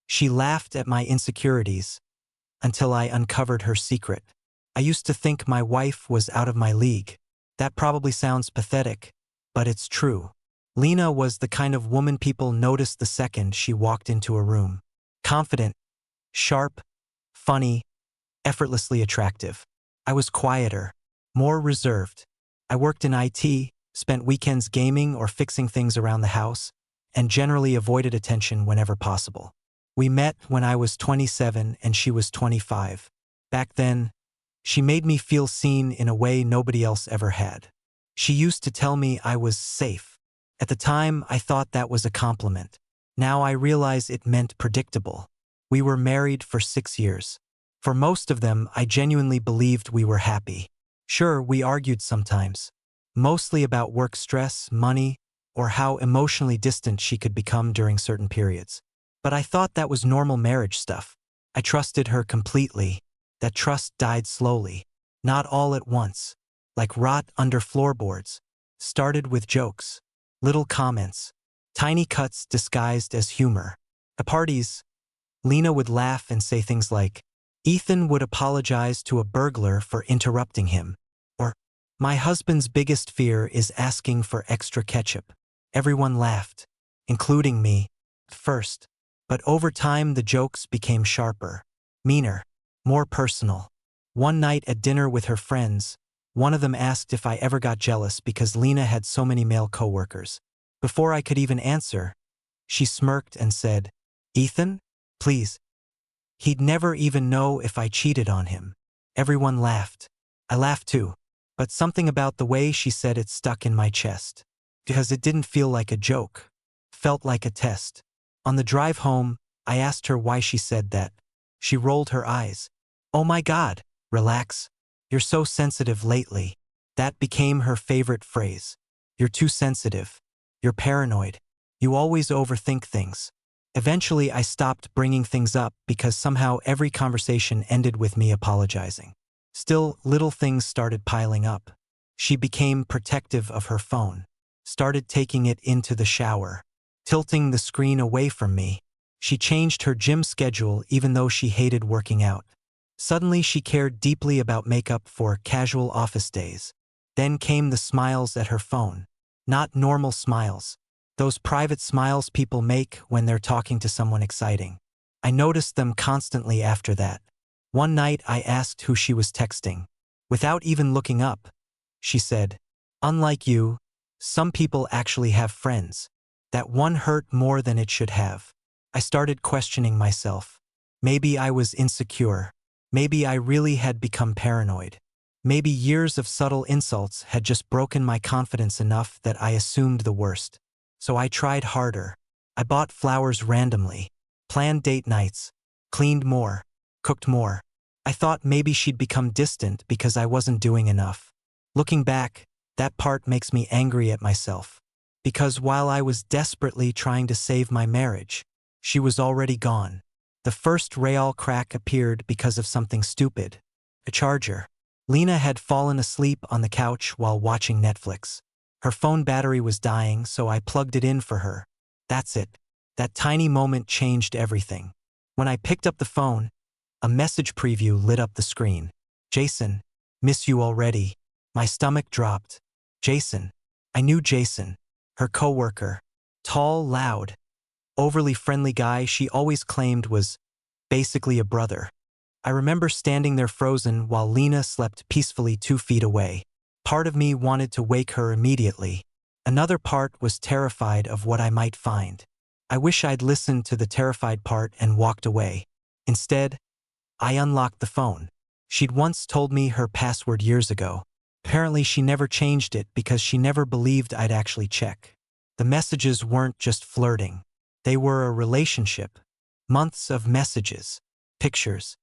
She laughed at my insecurities until I uncovered her secret. I used to think my wife was out of my league. That probably sounds pathetic, but it's true. Lena was the kind of woman people noticed the second she walked into a room. Confident, sharp, funny, effortlessly attractive. I was quieter, more reserved. I worked in IT, spent weekends gaming or fixing things around the house, and generally avoided attention whenever possible. We met when I was 27 and she was 25. Back then, she made me feel seen in a way nobody else ever had. She used to tell me I was safe. At the time, I thought that was a compliment. Now I realize it meant predictable. We were married for 6 years. For most of them, I genuinely believed we were happy. Sure, we argued sometimes, mostly about work stress, money, or how emotionally distant she could become during certain periods. But I thought that was normal marriage stuff. I trusted her completely. That trust died slowly, not all at once, like rot under floorboards. Started with jokes, little comments, tiny cuts disguised as humor. At parties, Lena would laugh and say things like, "Ethan would apologize to a burglar for interrupting him," or, "My husband's biggest fear is asking for extra ketchup." Everyone laughed, including me, at first. But over time the jokes became sharper, meaner, more personal. One night at dinner with her friends, one of them asked if I ever got jealous because Lena had so many male coworkers. Before I could even answer, she smirked and said, "Ethan, please." He'd never even know if I cheated on him. Everyone laughed. I laughed too, but something about the way she said it stuck in my chest. Because it didn't feel like a joke. Felt like a test. On the drive home, I asked her why she said that. She rolled her eyes. "Oh my God, relax. You're so sensitive lately." That became her favorite phrase. "You're too sensitive. You're paranoid. You always overthink things." Eventually, I stopped bringing things up because somehow every conversation ended with me apologizing. Still, little things started piling up. She became protective of her phone. Started taking it into the shower, tilting the screen away from me. She changed her gym schedule even though she hated working out. Suddenly she cared deeply about makeup for casual office days. Then came the smiles at her phone. Not normal smiles. Those private smiles people make when they're talking to someone exciting. I noticed them constantly after that. One night I asked who she was texting. Without even looking up, she said, "Unlike you, some people actually have friends." That one hurt more than it should have. I started questioning myself. Maybe I was insecure. Maybe I really had become paranoid. Maybe years of subtle insults had just broken my confidence enough that I assumed the worst. So I tried harder. I bought flowers randomly, planned date nights, cleaned more, cooked more. I thought maybe she'd become distant because I wasn't doing enough. Looking back, that part makes me angry at myself. Because while I was desperately trying to save my marriage, she was already gone. The first real crack appeared because of something stupid. A charger. Lena had fallen asleep on the couch while watching Netflix. Her phone battery was dying, so I plugged it in for her. That's it. That tiny moment changed everything. When I picked up the phone, a message preview lit up the screen. "Jason, miss you already." My stomach dropped. Jason. I knew Jason. Her coworker. Tall, loud, overly friendly guy she always claimed was basically a brother. I remember standing there frozen while Lena slept peacefully 2 feet away. Part of me wanted to wake her immediately. Another part was terrified of what I might find. I wish I'd listened to the terrified part and walked away. Instead, I unlocked the phone. She'd once told me her password years ago. Apparently she never changed it because she never believed I'd actually check. The messages weren't just flirting. They were a relationship. Months of messages, pictures,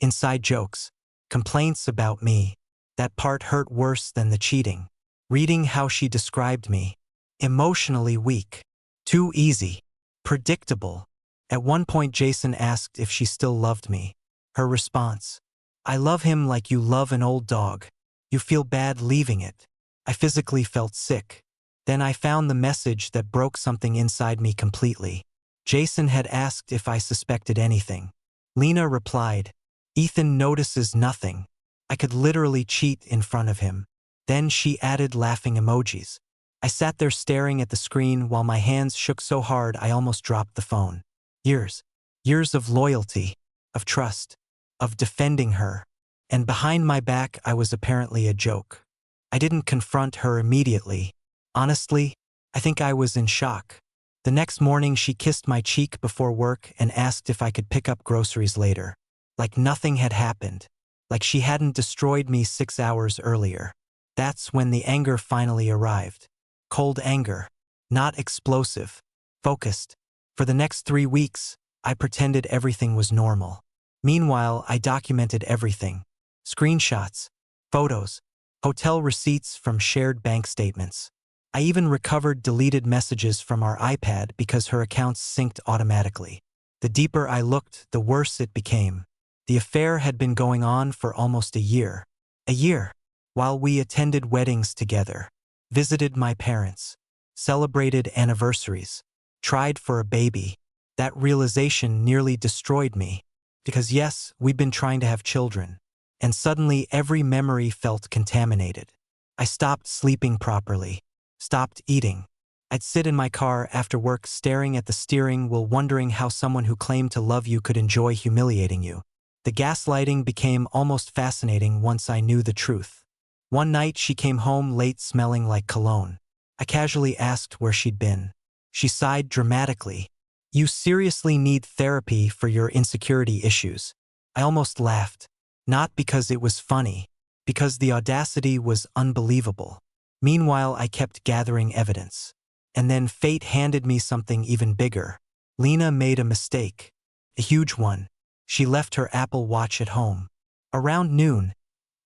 inside jokes, complaints about me. That part hurt worse than the cheating. Reading how she described me. Emotionally weak. Too easy. Predictable. At one point Jason asked if she still loved me. Her response, "I love him like you love an old dog. You feel bad leaving it." I physically felt sick. Then I found the message that broke something inside me completely. Jason had asked if I suspected anything. Lena replied, Ethan notices nothing. I could literally cheat in front of him. Then she added laughing emojis. I sat there staring at the screen while my hands shook so hard I almost dropped the phone. Years. Years of loyalty, of trust, of defending her. And behind my back I was apparently a joke. I didn't confront her immediately. Honestly, I think I was in shock. The next morning she kissed my cheek before work and asked if I could pick up groceries later. Like nothing had happened. Like she hadn't destroyed me 6 hours earlier. That's when the anger finally arrived. Cold anger. Not explosive. Focused. For the next 3 weeks, I pretended everything was normal. Meanwhile, I documented everything. Screenshots, photos, hotel receipts from shared bank statements. I even recovered deleted messages from our iPad because her accounts synced automatically. The deeper I looked, the worse it became. The affair had been going on for almost a year. A year. While we attended weddings together, visited my parents, celebrated anniversaries, tried for a baby. That realization nearly destroyed me. Because yes, we'd been trying to have children. And suddenly every memory felt contaminated. I stopped sleeping properly. Stopped eating. I'd sit in my car after work staring at the steering wheel wondering how someone who claimed to love you could enjoy humiliating you. The gaslighting became almost fascinating once I knew the truth. One night she came home late smelling like cologne. I casually asked where she'd been. She sighed dramatically. You seriously need therapy for your insecurity issues. I almost laughed. Not because it was funny, because the audacity was unbelievable. Meanwhile, I kept gathering evidence. And then fate handed me something even bigger. Lena made a mistake. A huge one. She left her Apple Watch at home. Around noon,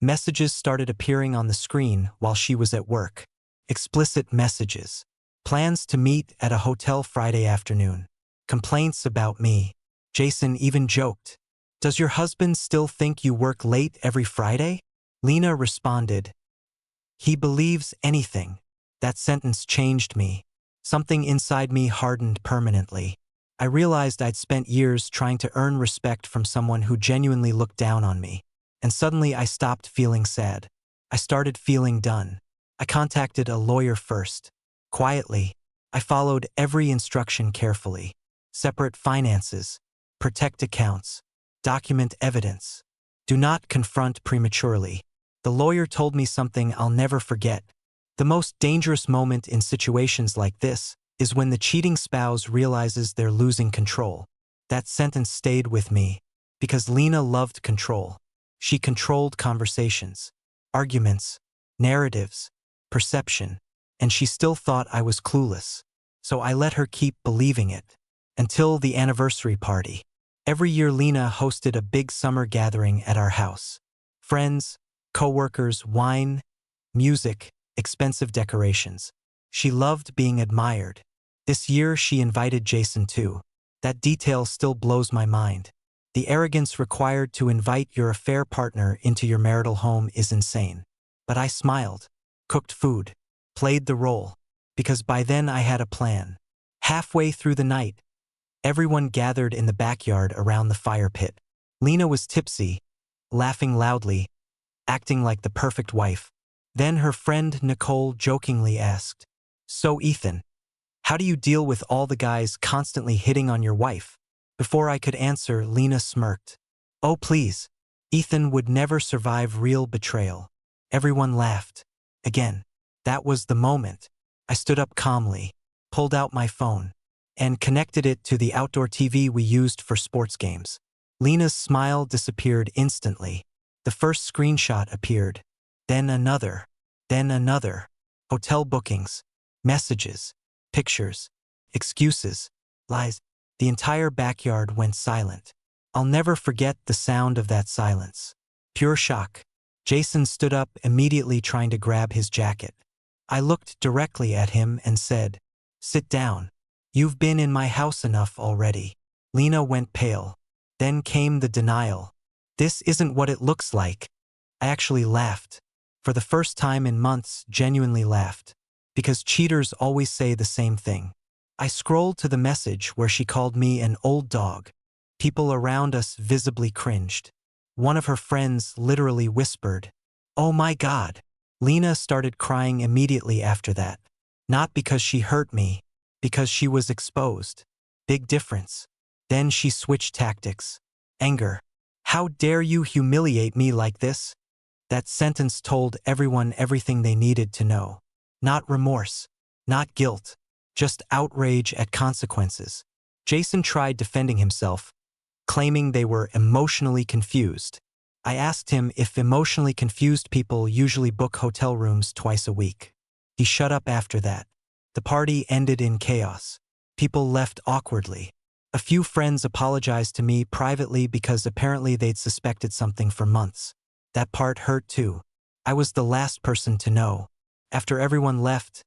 messages started appearing on the screen while she was at work. Explicit messages. Plans to meet at a hotel Friday afternoon. Complaints about me. Jason even joked. Does your husband still think you work late every Friday? Lena responded. He believes anything. That sentence changed me. Something inside me hardened permanently. I realized I'd spent years trying to earn respect from someone who genuinely looked down on me. And suddenly I stopped feeling sad. I started feeling done. I contacted a lawyer first. Quietly, I followed every instruction carefully. Separate finances. Protect accounts. Document evidence. Do not confront prematurely. The lawyer told me something I'll never forget. The most dangerous moment in situations like this is when the cheating spouse realizes they're losing control. That sentence stayed with me because Lena loved control. She controlled conversations, arguments, narratives, perception, and she still thought I was clueless. So I let her keep believing it. Until the anniversary party. Every year Lena hosted a big summer gathering at our house. Friends, coworkers, wine, music, expensive decorations. She loved being admired. This year she invited Jason too. That detail still blows my mind. The arrogance required to invite your affair partner into your marital home is insane. But I smiled, cooked food, played the role, because by then I had a plan. Halfway through the night, everyone gathered in the backyard around the fire pit. Lena was tipsy, laughing loudly, acting like the perfect wife. Then her friend Nicole jokingly asked, "So Ethan, how do you deal with all the guys constantly hitting on your wife?" Before I could answer, Lena smirked. "Oh please, Ethan would never survive real betrayal." Everyone laughed. Again, that was the moment. I stood up calmly, pulled out my phone, and connected it to the outdoor TV we used for sports games. Lena's smile disappeared instantly. The first screenshot appeared. Then another. Then another. Hotel bookings. Messages. Pictures. Excuses. Lies. The entire backyard went silent. I'll never forget the sound of that silence. Pure shock. Jason stood up immediately trying to grab his jacket. I looked directly at him and said, "Sit down. You've been in my house enough already." Lena went pale. Then came the denial. "This isn't what it looks like." I actually laughed. For the first time in months, genuinely laughed. Because cheaters always say the same thing. I scrolled to the message where she called me an old dog. People around us visibly cringed. One of her friends literally whispered, "Oh my God." Lena started crying immediately after that. Not because she hurt me, because she was exposed. Big difference. Then she switched tactics. Anger. "How dare you humiliate me like this?" That sentence told everyone everything they needed to know. Not remorse, not guilt, just outrage at consequences. Jason tried defending himself, claiming they were emotionally confused. I asked him if emotionally confused people usually book hotel rooms twice a week. He shut up after that. The party ended in chaos. People left awkwardly. A few friends apologized to me privately because apparently they'd suspected something for months. That part hurt too. I was the last person to know. After everyone left,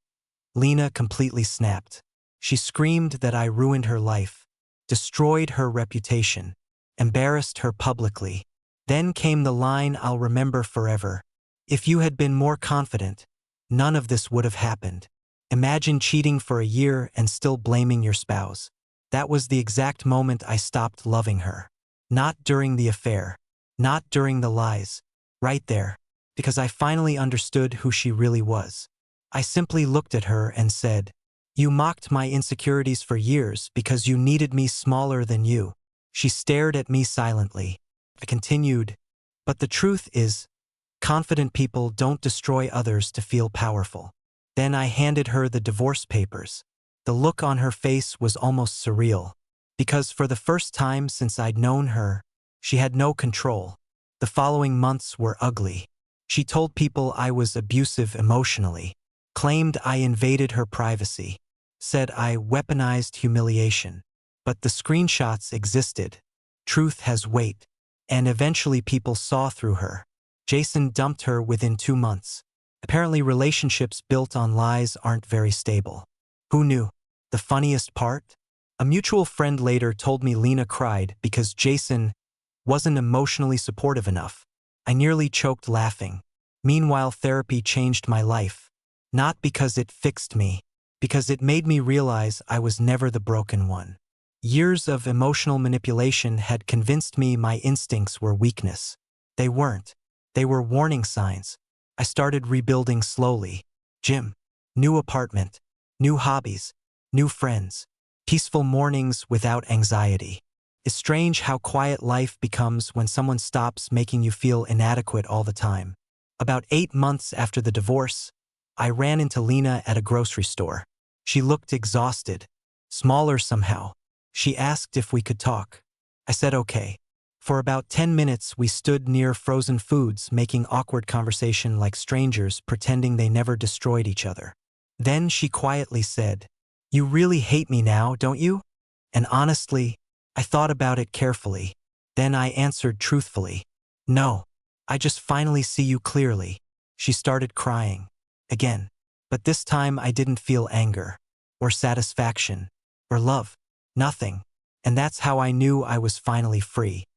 Lena completely snapped. She screamed that I ruined her life, destroyed her reputation, embarrassed her publicly. Then came the line I'll remember forever. "If you had been more confident, none of this would have happened. Imagine cheating for a year and still blaming your spouse." That was the exact moment I stopped loving her. Not during the affair. Not during the lies. Right there. Because I finally understood who she really was. I simply looked at her and said, "You mocked my insecurities for years because you needed me smaller than you." She stared at me silently. I continued, "But the truth is, confident people don't destroy others to feel powerful." Then I handed her the divorce papers. The look on her face was almost surreal, because for the first time since I'd known her, she had no control. The following months were ugly. She told people I was abusive emotionally, claimed I invaded her privacy, said I weaponized humiliation. But the screenshots existed. Truth has weight. And eventually people saw through her. Jason dumped her within 2 months. Apparently relationships built on lies aren't very stable. Who knew? The funniest part? A mutual friend later told me Lena cried because Jason wasn't emotionally supportive enough. I nearly choked laughing. Meanwhile, therapy changed my life. Not because it fixed me, because it made me realize I was never the broken one. Years of emotional manipulation had convinced me my instincts were weakness. They weren't. They were warning signs. I started rebuilding slowly. Gym, new apartment, new hobbies, new friends, peaceful mornings without anxiety. It's strange how quiet life becomes when someone stops making you feel inadequate all the time. About 8 months after the divorce, I ran into Lena at a grocery store. She looked exhausted, smaller somehow. She asked if we could talk. I said okay. For about 10 minutes we stood near frozen foods, making awkward conversation like strangers, pretending they never destroyed each other. Then she quietly said, "You really hate me now, don't you?" And honestly, I thought about it carefully. Then I answered truthfully, "No, I just finally see you clearly." She started crying. Again. But this time I didn't feel anger, or satisfaction, or love. Nothing. And that's how I knew I was finally free.